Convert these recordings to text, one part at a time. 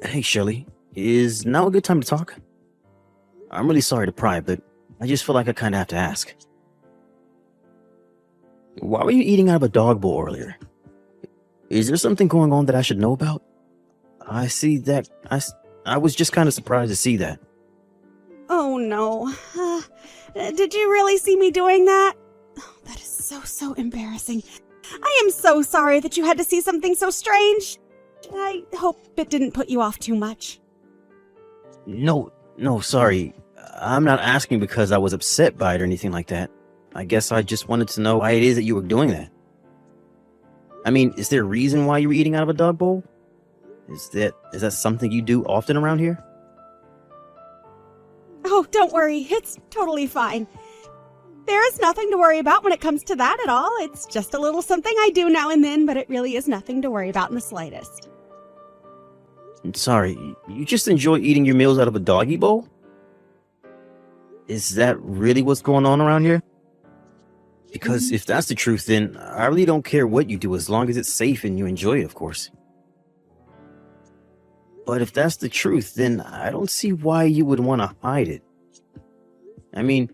Hey, Shelly. Is now a good time to talk? I'm really sorry to pry, but I just feel like I kind of have to ask. Why were you eating out of a dog bowl earlier? Is there something going on that I should know about? I see that. I was just kind of surprised to see that. Oh no. Did you really see me doing that? Oh, that is so embarrassing. I am so sorry that you had to see something so strange. I hope it didn't put you off too much. No, sorry. I'm not asking because I was upset by it or anything like that. I guess I just wanted to know why it is that you were doing that. I mean, is there a reason why you were eating out of a dog bowl? Is that something you do often around here? Oh, don't worry. It's totally fine. There is nothing to worry about when it comes to that at all. It's just a little something I do now and then, but it really is nothing to worry about in the slightest. Sorry, you just enjoy eating your meals out of a doggy bowl? Is that really what's going on around here? Because if that's the truth, then I really don't care what you do as long as it's safe and you enjoy it, of course. But if that's the truth, then I don't see why you would want to hide it. I mean,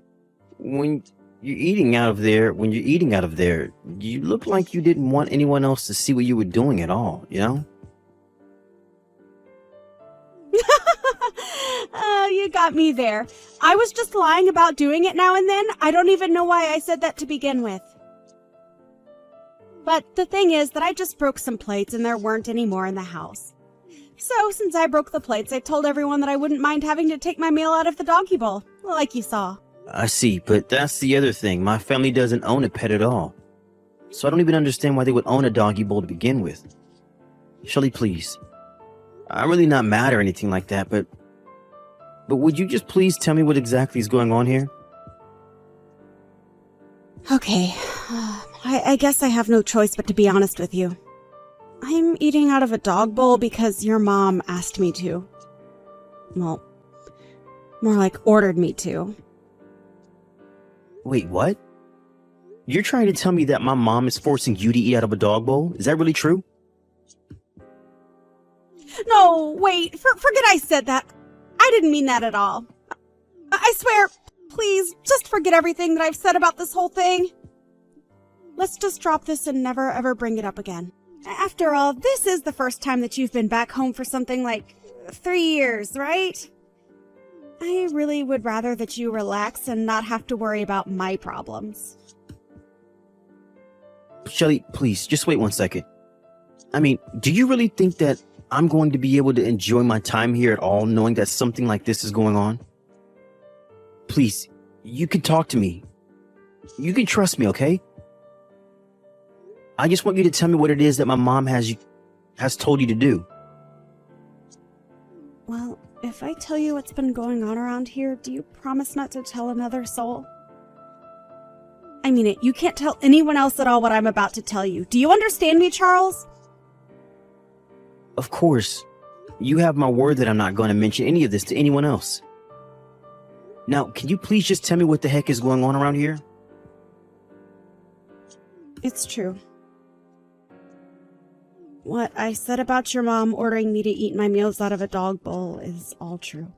when you're eating out of there, you look like you didn't want anyone else to see what you were doing at all, you know? You got me there. I was just lying about doing it now and then. I don't even know why I said that to begin with. But the thing is that I just broke some plates and there weren't any more in the house. So since I broke the plates, I told everyone that I wouldn't mind having to take my meal out of the doggy bowl, like you saw. I see, but that's the other thing. My family doesn't own a pet at all. So I don't even understand why they would own a doggy bowl to begin with. Shelly, please. I'm really not mad or anything like that, but would you just please tell me what exactly is going on here? Okay, I guess I have no choice but to be honest with you. I'm eating out of a dog bowl because your mom asked me to. Well, more like ordered me to. Wait, what? You're trying to tell me that my mom is forcing you to eat out of a dog bowl? Is that really true? No, wait, forget I said that. I didn't mean that at all. I swear, please, just forget everything that I've said about this whole thing. Let's just drop this and never ever bring it up again. After all, this is the first time that you've been back home for something like 3 years, right? I really would rather that you relax and not have to worry about my problems. Shelly, please, just wait 1 second. I mean, do you really think that I'm going to be able to enjoy my time here at all, knowing that something like this is going on? Please, you can talk to me. You can trust me, okay? I just want you to tell me what it is that my mom has told you to do. Well, if I tell you what's been going on around here, do you promise not to tell another soul? I mean it, you can't tell anyone else at all what I'm about to tell you. Do you understand me, Charles? Of course. You have my word that I'm not going to mention any of this to anyone else. Now, can you please just tell me what the heck is going on around here? It's true. What I said about your mom ordering me to eat my meals out of a dog bowl is all true.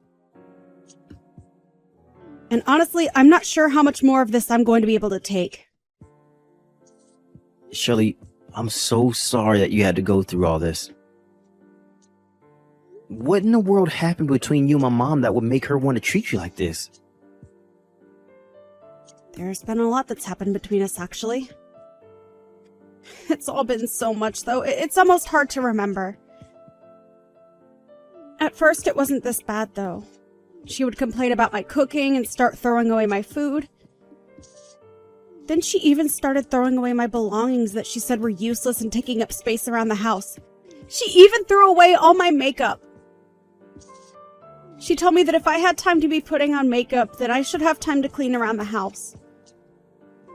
And honestly, I'm not sure how much more of this I'm going to be able to take. Shelly, I'm so sorry that you had to go through all this. What in the world happened between you and my mom that would make her want to treat you like this? There's been a lot that's happened between us, actually. It's all been so much, though. It's almost hard to remember. At first, it wasn't this bad, though. She would complain about my cooking and start throwing away my food. Then she even started throwing away my belongings that she said were useless and taking up space around the house. She even threw away all my makeup. She told me that if I had time to be putting on makeup, then I should have time to clean around the house.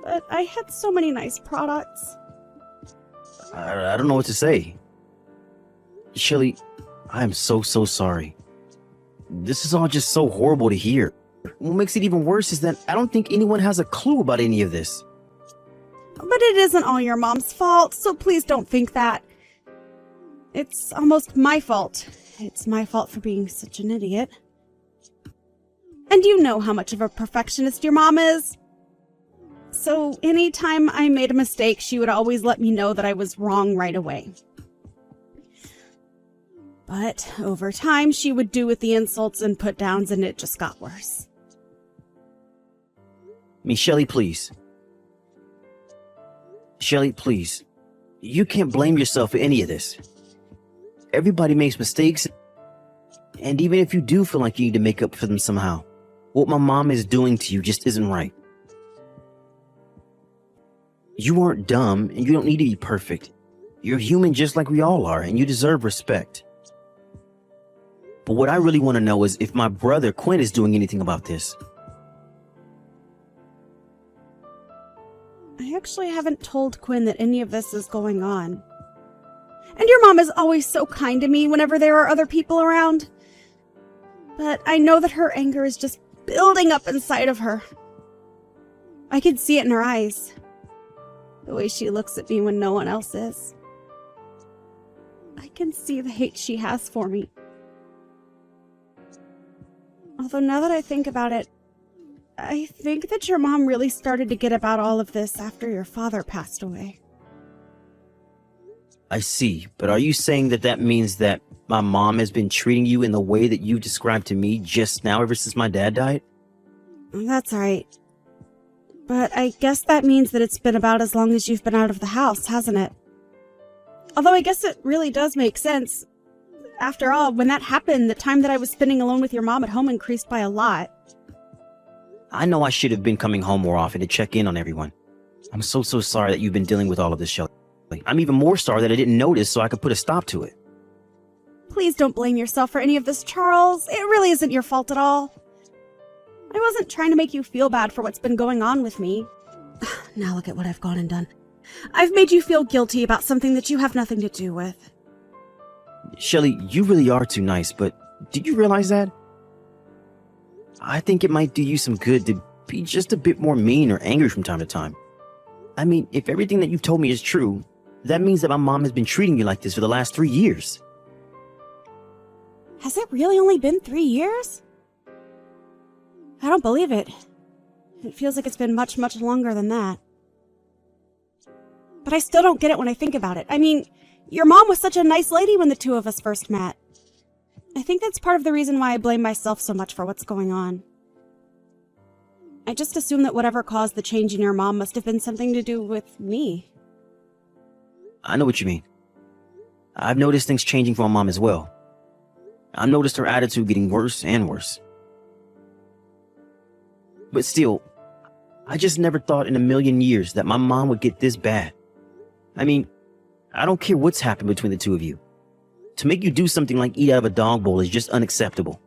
But I had so many nice products. I don't know what to say. Shelly, I am so sorry. This is all just so horrible to hear. What makes it even worse is that I don't think anyone has a clue about any of this. But it isn't all your mom's fault, so please don't think that. It's almost my fault. it's my fault for being such an idiot. And you know how much of a perfectionist your mom is. So anytime I made a mistake, she would always let me know that I was wrong right away. But over time, she would do with the insults and put-downs, and it just got worse. Shelly, please. Shelly, please. You can't blame yourself for any of this. Everybody makes mistakes, and even if you do feel like you need to make up for them somehow, what my mom is doing to you just isn't right. You aren't dumb, and you don't need to be perfect. You're human just like we all are, and you deserve respect. But what I really want to know is if my brother Quinn is doing anything about this. I actually haven't told Quinn that any of this is going on. And your mom is always so kind to me whenever there are other people around. But I know that her anger is just building up inside of her. I can see it in her eyes. The way she looks at me when no one else is. I can see the hate she has for me. Although now that I think about it, I think that your mom really started to get about all of this after your father passed away. I see, but are you saying that that means that my mom has been treating you in the way that you described to me just now ever since my dad died? That's right. But I guess that means that it's been about as long as you've been out of the house, hasn't it? Although I guess it really does make sense. After all, when that happened, the time that I was spending alone with your mom at home increased by a lot. I know I should have been coming home more often to check in on everyone. I'm so sorry that you've been dealing with all of this, Shelly. I'm even more sorry that I didn't notice so I could put a stop to it. Please don't blame yourself for any of this, Charles. It really isn't your fault at all. I wasn't trying to make you feel bad for what's been going on with me. Now look at what I've gone and done. I've made you feel guilty about something that you have nothing to do with. Shelly, you really are too nice, but did you realize that? I think it might do you some good to be just a bit more mean or angry from time to time. I mean, if everything that you've told me is true, that means that my mom has been treating you like this for the last 3 years. Has it really only been 3 years? I don't believe it. It feels like it's been much, much longer than that. But I still don't get it when I think about it. I mean, your mom was such a nice lady when the two of us first met. I think that's part of the reason why I blame myself so much for what's going on. I just assume that whatever caused the change in your mom must have been something to do with me. I know what you mean. I've noticed things changing for my mom as well. I've noticed her attitude getting worse and worse. But still, I just never thought in a million years that my mom would get this bad. I mean, I don't care what's happened between the two of you. To make you do something like eat out of a dog bowl is just unacceptable.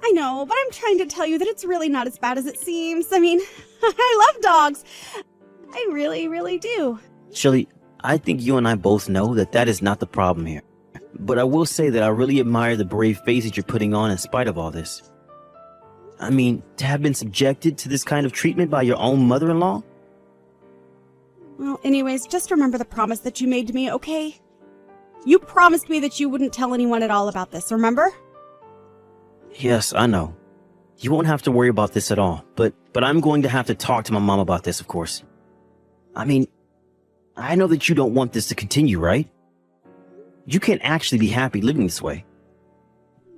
I know, but I'm trying to tell you that it's really not as bad as it seems. I mean, I love dogs. I really, really do. Shelly, I think you and I both know that that is not the problem here. But I will say that I really admire the brave face that you're putting on in spite of all this. I mean, to have been subjected to this kind of treatment by your own mother-in-law? Well, anyways, just remember the promise that you made to me, okay? You promised me that you wouldn't tell anyone at all about this, remember? Yes, I know. You won't have to worry about this at all, but I'm going to have to talk to my mom about this, of course. I mean, I know that you don't want this to continue, right? You can't actually be happy living this way.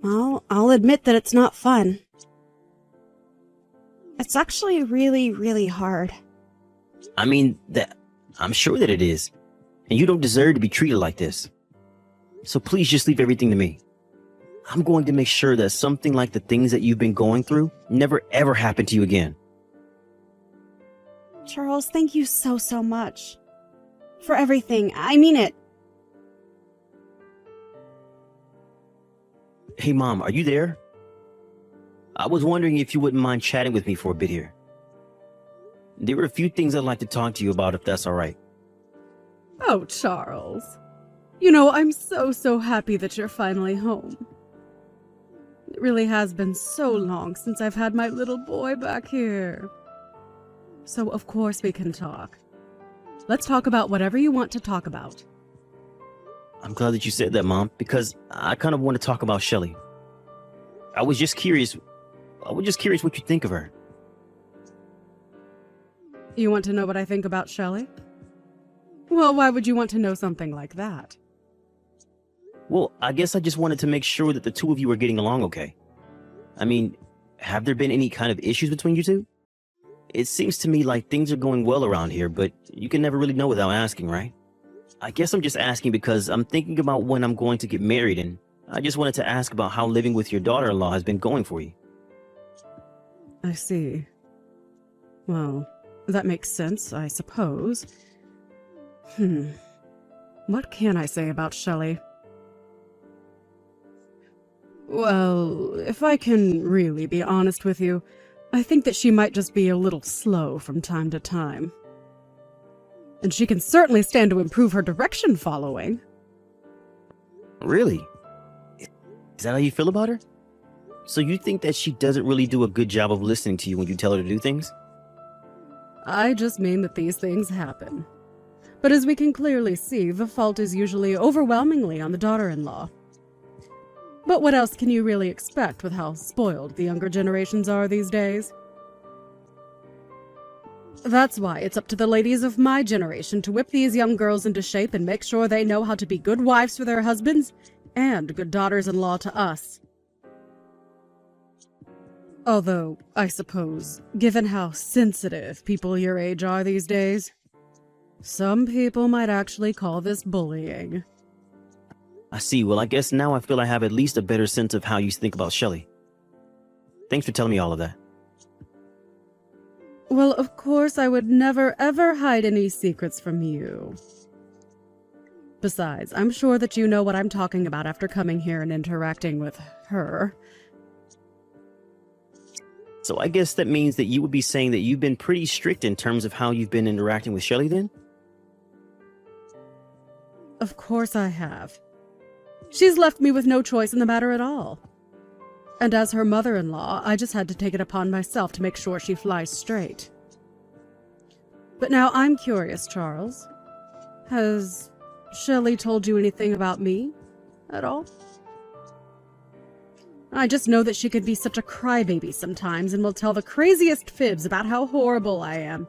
Well, I'll admit that it's not fun. It's actually really, really hard. I mean, I'm sure that it is. And you don't deserve to be treated like this. So please just leave everything to me. I'm going to make sure that something like the things that you've been going through never ever happen to you again. Charles, thank you so, so much. For everything. I mean it. Hey, Mom, are you there? I was wondering if you wouldn't mind chatting with me for a bit here. There were a few things I'd like to talk to you about, if that's all right. Oh, Charles. You know, I'm so happy that you're finally home. It really has been so long since I've had my little boy back here. So, of course we can talk. Let's talk about whatever you want to talk about. I'm glad that you said that, Mom, because I kind of want to talk about Shelly. I was just curious. I was just curious what you think of her. You want to know what I think about Shelley? Well, why would you want to know something like that? Well, I guess I just wanted to make sure that the two of you are getting along okay. I mean, have there been any kind of issues between you two? It seems to me like things are going well around here, but you can never really know without asking, right? I guess I'm just asking because I'm thinking about when I'm going to get married, and I just wanted to ask about how living with your daughter-in-law has been going for you. I see. Well, that makes sense, I suppose. What can I say about Shelley? Well, if I can really be honest with you, I think that she might just be a little slow from time to time. And she can certainly stand to improve her direction following. Really? Is that how you feel about her? So you think that she doesn't really do a good job of listening to you when you tell her to do things? I just mean that these things happen. But as we can clearly see, the fault is usually overwhelmingly on the daughter-in-law. But what else can you really expect with how spoiled the younger generations are these days? That's why it's up to the ladies of my generation to whip these young girls into shape and make sure they know how to be good wives for their husbands and good daughters-in-law to us. Although, I suppose, given how sensitive people your age are these days, some people might actually call this bullying. I see. Well, I guess now I feel I have at least a better sense of how you think about Shelly. Thanks for telling me all of that. Well, of course, I would never ever hide any secrets from you. Besides, I'm sure that you know what I'm talking about after coming here and interacting with her. So I guess that means that you would be saying that you've been pretty strict in terms of how you've been interacting with Shelly then? Of course I have. She's left me with no choice in the matter at all. And as her mother-in-law, I just had to take it upon myself to make sure she flies straight. But now I'm curious, Charles. Has Shelley told you anything about me at all? I just know that she could be such a crybaby sometimes and will tell the craziest fibs about how horrible I am,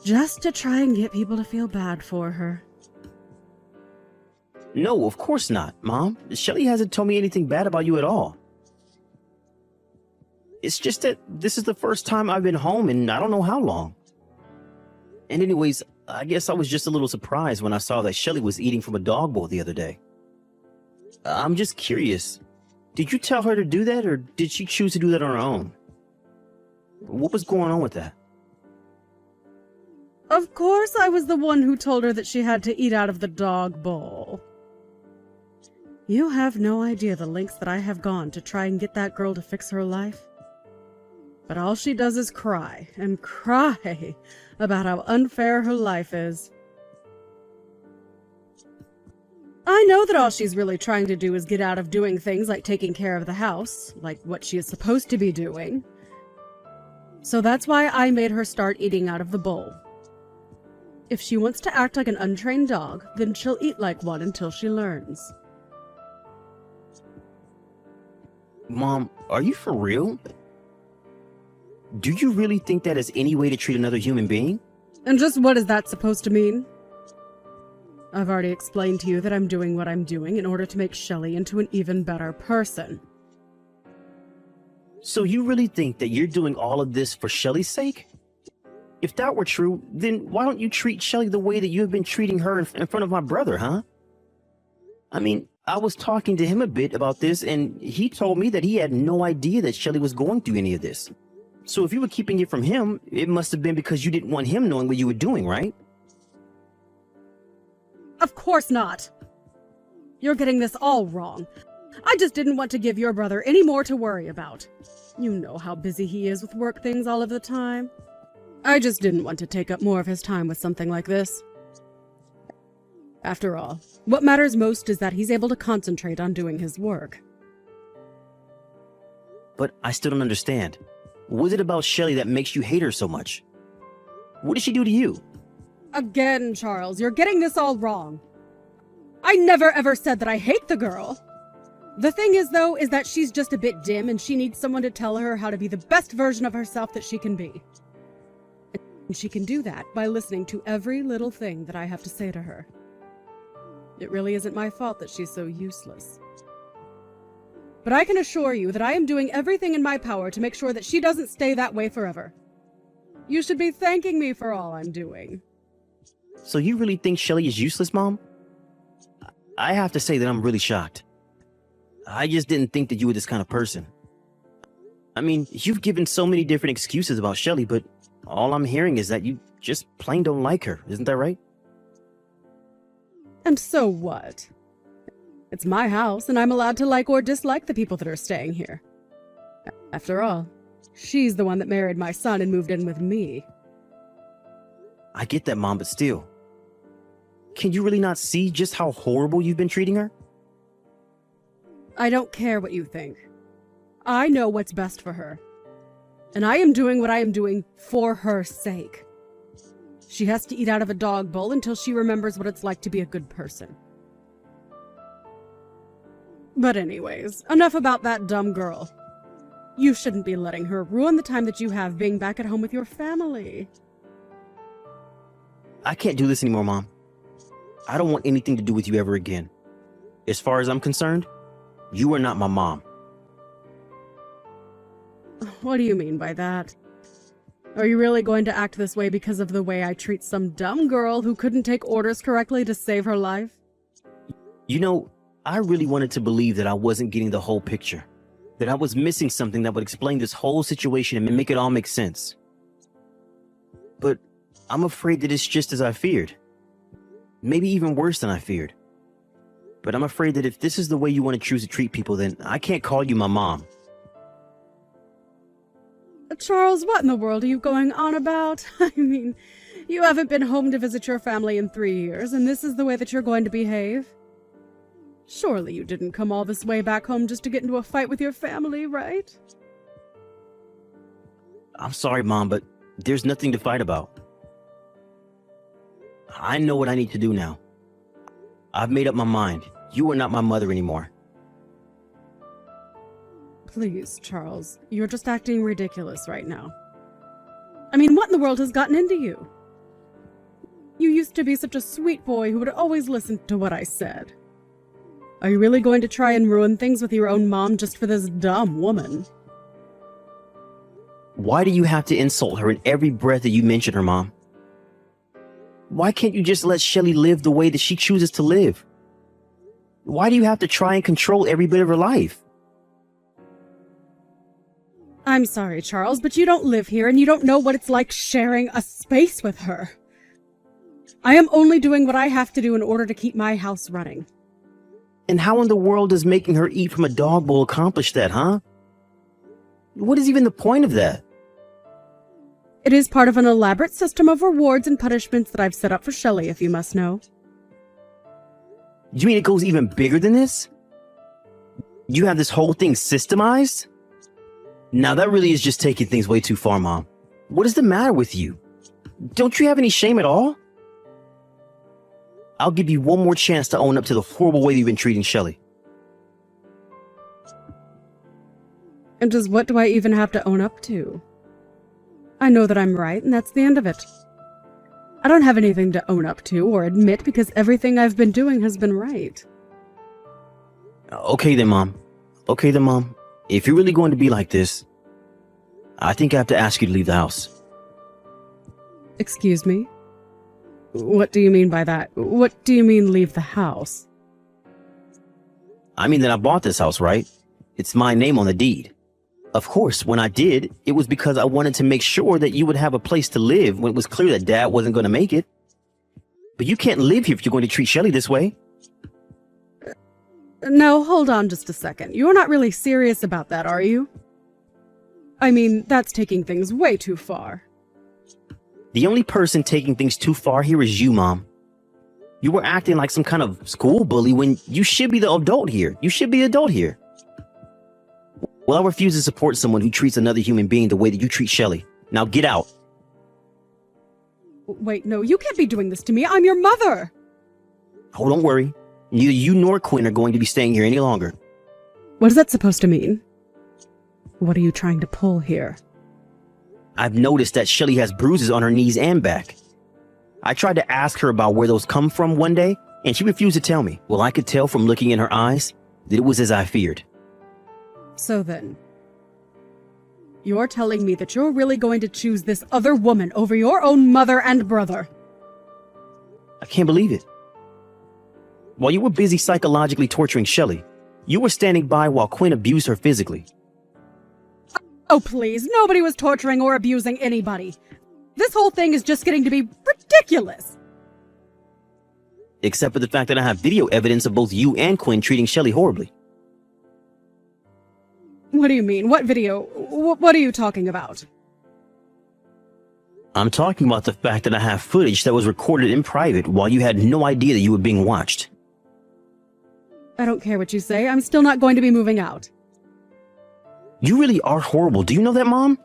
just to try and get people to feel bad for her. No, of course not, Mom. Shelly hasn't told me anything bad about you at all. It's just that this is the first time I've been home in I don't know how long. And anyways, I guess I was just a little surprised when I saw that Shelly was eating from a dog bowl the other day. I'm just curious. Did you tell her to do that, or did she choose to do that on her own? What was going on with that? Of course I was the one who told her that she had to eat out of the dog bowl. You have no idea the lengths that I have gone to try and get that girl to fix her life. But all she does is cry and cry about how unfair her life is. I know that all she's really trying to do is get out of doing things like taking care of the house, like what she is supposed to be doing. So that's why I made her start eating out of the bowl. If she wants to act like an untrained dog, then she'll eat like one until she learns. Mom, are you for real? Do you really think that is any way to treat another human being? And just what is that supposed to mean? I've already explained to you that I'm doing what I'm doing in order to make Shelley into an even better person. So you really think that you're doing all of this for Shelly's sake? If that were true, then why don't you treat Shelly the way that you have been treating her in front of my brother, huh? I mean, I was talking to him a bit about this, and he told me that he had no idea that Shelly was going through any of this. So if you were keeping it from him, it must have been because you didn't want him knowing what you were doing, right? Of course not. You're getting this all wrong. I just didn't want to give your brother any more to worry about. You know how busy he is with work things all of the time. I just didn't want to take up more of his time with something like this. After all, what matters most is that he's able to concentrate on doing his work. But I still don't understand. What is it about Shelly that makes you hate her so much? What did she do to you? Again, Charles, you're getting this all wrong. I never ever said that I hate the girl. The thing is, though, is that she's just a bit dim and she needs someone to tell her how to be the best version of herself that she can be. And she can do that by listening to every little thing that I have to say to her. It really isn't my fault that she's so useless. But I can assure you that I am doing everything in my power to make sure that she doesn't stay that way forever. You should be thanking me for all I'm doing. So you really think Shelly is useless, Mom? I have to say that I'm really shocked. I just didn't think that you were this kind of person. I mean, you've given so many different excuses about Shelly, but all I'm hearing is that you just plain don't like her. Isn't that right? And so what? It's my house, and I'm allowed to like or dislike the people that are staying here. After all, she's the one that married my son and moved in with me. I get that, Mom, but still. Can you really not see just how horrible you've been treating her? I don't care what you think. I know what's best for her. And I am doing what I am doing for her sake. She has to eat out of a dog bowl until she remembers what it's like to be a good person. But anyways, enough about that dumb girl. You shouldn't be letting her ruin the time that you have being back at home with your family. I can't do this anymore, Mom. I don't want anything to do with you ever again. As far as I'm concerned, you are not my mom. What do you mean by that? Are you really going to act this way because of the way I treat some dumb girl who couldn't take orders correctly to save her life? You know, I really wanted to believe that I wasn't getting the whole picture. That I was missing something that would explain this whole situation and make it all make sense. But I'm afraid that it's just as I feared. Maybe even worse than I feared. But I'm afraid that if this is the way you want to choose to treat people, then I can't call you my mom. Charles, what in the world are you going on about? I mean, you haven't been home to visit your family in 3 years, and this is the way that you're going to behave? Surely you didn't come all this way back home just to get into a fight with your family, right? I'm sorry, Mom, but there's nothing to fight about. I know what I need to do now. I've made up my mind. You are not my mother anymore. Please, Charles, you're just acting ridiculous right now. I mean, what in the world has gotten into you? You used to be such a sweet boy who would always listen to what I said. Are you really going to try and ruin things with your own mom just for this dumb woman? Why do you have to insult her in every breath that you mention her, Mom? Why can't you just let Shelly live the way that she chooses to live? Why do you have to try and control every bit of her life? I'm sorry, Charles, but you don't live here and you don't know what it's like sharing a space with her. I am only doing what I have to do in order to keep my house running. And how in the world does making her eat from a dog bowl accomplish that, huh? What is even the point of that? It is part of an elaborate system of rewards and punishments that I've set up for Shelly, if you must know. You mean it goes even bigger than this? You have this whole thing systemized? Now that really is just taking things way too far, Mom. What is the matter with you? Don't you have any shame at all? I'll give you one more chance to own up to the horrible way you've been treating Shelly. And just what do I even have to own up to? I know that I'm right, and that's the end of it. I don't have anything to own up to or admit because everything I've been doing has been right. Okay then, Mom. Okay then, Mom. If you're really going to be like this, I think I have to ask you to leave the house. Excuse me? What do you mean by that? What do you mean leave the house? I mean that I bought this house, right? It's my name on the deed. Of course, when I did, it was because I wanted to make sure that you would have a place to live when it was clear that Dad wasn't going to make it. But you can't live here if you're going to treat Shelly this way. Now, hold on just a second. You're not really serious about that, are you? I mean, that's taking things way too far. The only person taking things too far here is you, Mom. You were acting like some kind of school bully when you should be the adult here. You should be the adult here. Well, I refuse to support someone who treats another human being the way that you treat Shelly. Now get out. Wait, no, you can't be doing this to me. I'm your mother. Oh, don't worry. Neither you nor Quinn are going to be staying here any longer. What is that supposed to mean? What are you trying to pull here? I've noticed that Shelly has bruises on her knees and back. I tried to ask her about where those come from one day, and she refused to tell me. Well, I could tell from looking in her eyes that it was as I feared. So then, you're telling me that you're really going to choose this other woman over your own mother and brother? I can't believe it. While you were busy psychologically torturing Shelly, you were standing by while Quinn abused her physically. Oh, please, nobody was torturing or abusing anybody. This whole thing is just getting to be ridiculous. Except for the fact that I have video evidence of both you and Quinn treating Shelly horribly. What do you mean? What video? What are you talking about? I'm talking about the fact that I have footage that was recorded in private while you had no idea that you were being watched. I don't care what you say. I'm still not going to be moving out. You really are horrible. Do you know that, Mom?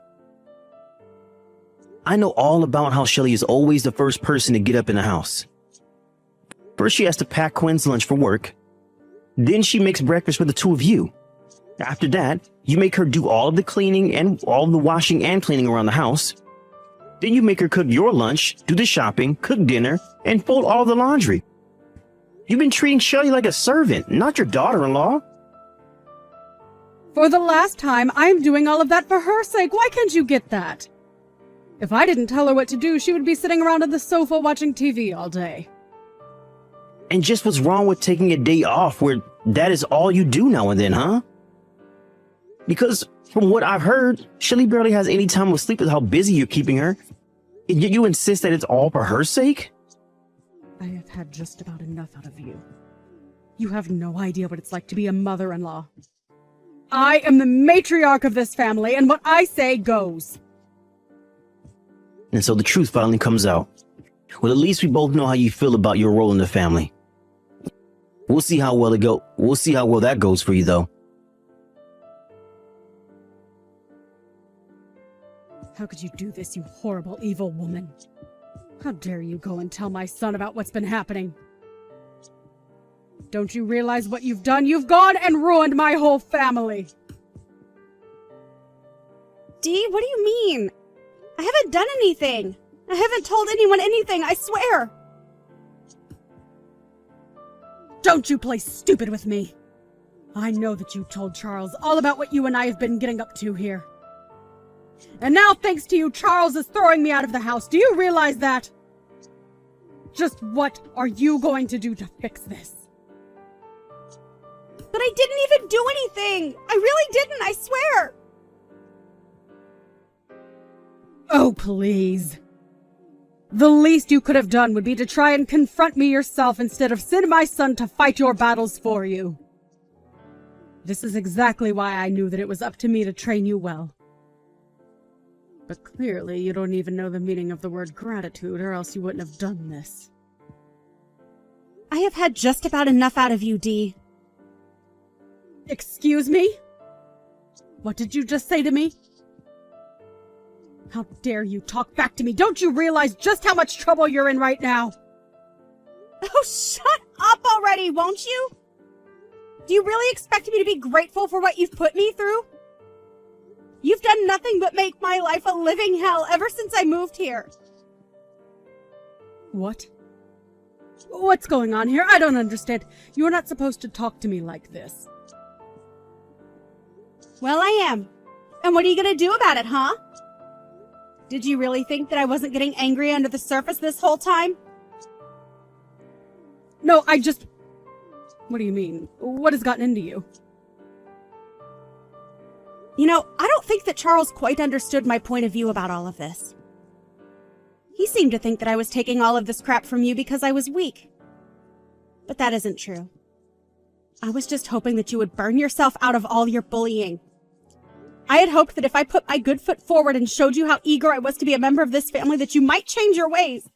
I know all about how Shelly is always the first person to get up in the house. First, she has to pack Quinn's lunch for work. Then she makes breakfast for the two of you. After that, you make her do all of the cleaning and all of the washing and cleaning around the house. Then you make her cook your lunch, do the shopping, cook dinner, and fold all the laundry. You've been treating Shelly like a servant, not your daughter-in-law. For the last time, I'm doing all of that for her sake. Why can't you get that? If I didn't tell her what to do, she would be sitting around on the sofa watching TV all day. And just what's wrong with taking a day off where that is all you do now and then, huh? Because from what I've heard, Shelly barely has any time to sleep with how busy you're keeping her. Yet you insist that it's all for her sake? I have had just about enough out of you. You have no idea what it's like to be a mother-in-law. I am the matriarch of this family, and what I say goes. And so the truth finally comes out. Well, at least we both know how you feel about your role in the family. We'll see how well that goes for you, though. How could you do this, you horrible, evil woman? How dare you go and tell my son about what's been happening? Don't you realize what you've done? You've gone and ruined my whole family! Dee, what do you mean? I haven't done anything. I haven't told anyone anything, I swear. Don't you play stupid with me! I know that you told Charles all about what you and I have been getting up to here. And now, thanks to you, Charles is throwing me out of the house. Do you realize that? Just what are you going to do to fix this? But I didn't even do anything. I really didn't, I swear. Oh, please. The least you could have done would be to try and confront me yourself instead of send my son to fight your battles for you. This is exactly why I knew that it was up to me to train you well. But clearly you don't even know the meaning of the word gratitude, or else you wouldn't have done this. I have had just about enough out of you, Dee. Excuse me? What did you just say to me? How dare you talk back to me? Don't you realize just how much trouble you're in right now? Oh, shut up already, won't you? Do you really expect me to be grateful for what you've put me through? You've done nothing but make my life a living hell ever since I moved here. What? What's going on here? I don't understand. You're not supposed to talk to me like this. Well, I am. And what are you gonna do about it, huh? Did you really think that I wasn't getting angry under the surface this whole time? No, What do you mean? What has gotten into you? You know, I don't think that Charles quite understood my point of view about all of this. He seemed to think that I was taking all of this crap from you because I was weak. But that isn't true. I was just hoping that you would burn yourself out of all your bullying. I had hoped that if I put my good foot forward and showed you how eager I was to be a member of this family, that you might change your ways.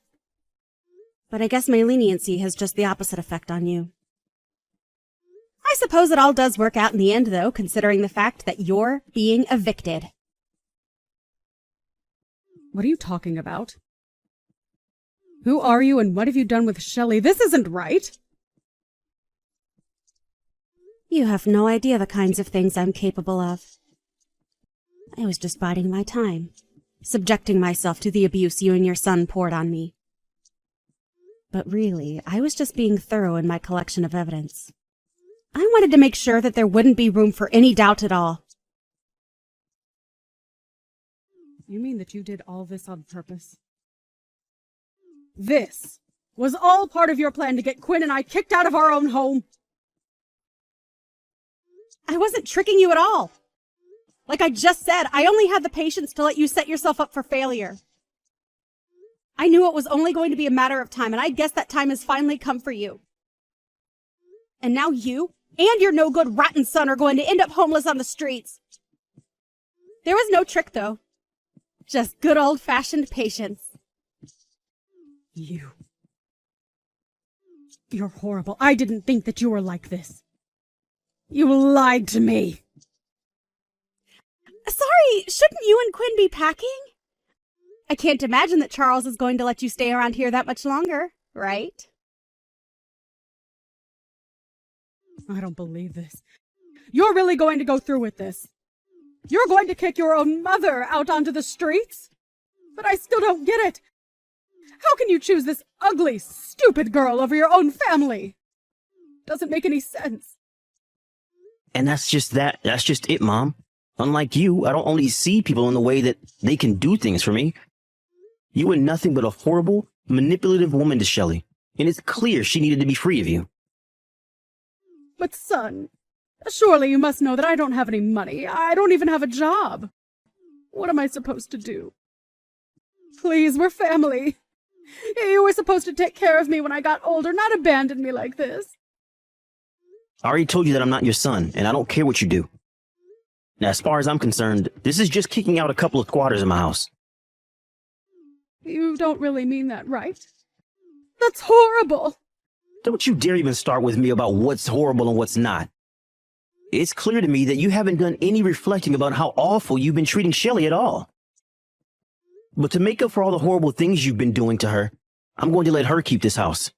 But I guess my leniency has just the opposite effect on you. I suppose it all does work out in the end, though, considering the fact that you're being evicted. What are you talking about? Who are you and what have you done with Shelly? This isn't right. You have no idea the kinds of things I'm capable of. I was just biding my time, subjecting myself to the abuse you and your son poured on me. But really, I was just being thorough in my collection of evidence. I wanted to make sure that there wouldn't be room for any doubt at all. You mean that you did all this on purpose? This was all part of your plan to get Quinn and I kicked out of our own home? I wasn't tricking you at all. Like I just said, I only had the patience to let you set yourself up for failure. I knew it was only going to be a matter of time, and I guess that time has finally come for you. And now you and your no-good rotten son are going to end up homeless on the streets. There was no trick, though. Just good old-fashioned patience. You're horrible. I didn't think that you were like this. You lied to me. Sorry, shouldn't you and Quinn be packing? I can't imagine that Charles is going to let you stay around here that much longer, right? I don't believe this. You're really going to go through with this. You're going to kick your own mother out onto the streets? But I still don't get it. How can you choose this ugly, stupid girl over your own family? Doesn't make any sense. And that's just it, Mom. Unlike you, I don't only see people in the way that they can do things for me. You were nothing but a horrible, manipulative woman to Shelley, and it's clear she needed to be free of you. But son, surely you must know that I don't have any money. I don't even have a job. What am I supposed to do? Please, we're family. You were supposed to take care of me when I got older, not abandon me like this. I already told you that I'm not your son, and I don't care what you do. Now, as far as I'm concerned, this is just kicking out a couple of squatters in my house. You don't really mean that, right? That's horrible. Don't you dare even start with me about what's horrible and what's not. It's clear to me that you haven't done any reflecting about how awful you've been treating Shelley at all. But to make up for all the horrible things you've been doing to her, I'm going to let her keep this house.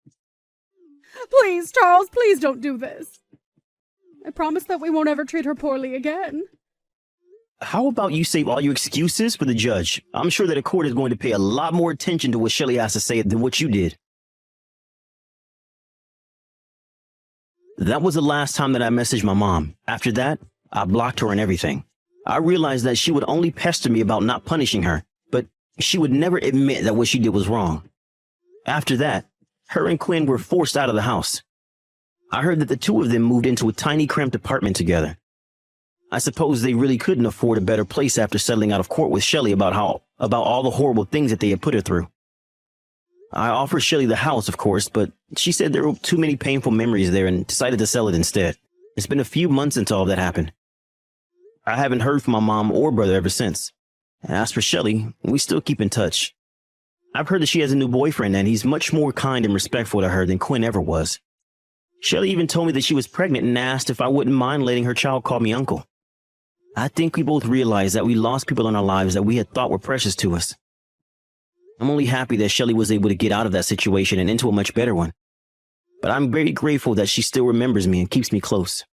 Please, Charles, please don't do this. I promise that we won't ever treat her poorly again. How about you save all your excuses for the judge? I'm sure that a court is going to pay a lot more attention to what Shelley has to say than what you did. That was the last time that I messaged my mom. After that, I blocked her and everything. I realized that she would only pester me about not punishing her, but she would never admit that what she did was wrong. After that, her and Quinn were forced out of the house. I heard that the two of them moved into a tiny cramped apartment together. I suppose they really couldn't afford a better place after settling out of court with Shelley about all the horrible things that they had put her through. I offered Shelley the house, of course, but she said there were too many painful memories there and decided to sell it instead. It's been a few months since all that happened. I haven't heard from my mom or brother ever since. And as for Shelley, we still keep in touch. I've heard that she has a new boyfriend and he's much more kind and respectful to her than Quinn ever was. Shelley even told me that she was pregnant and asked if I wouldn't mind letting her child call me uncle. I think we both realized that we lost people in our lives that we had thought were precious to us. I'm only happy that Shelley was able to get out of that situation and into a much better one. But I'm very grateful that she still remembers me and keeps me close.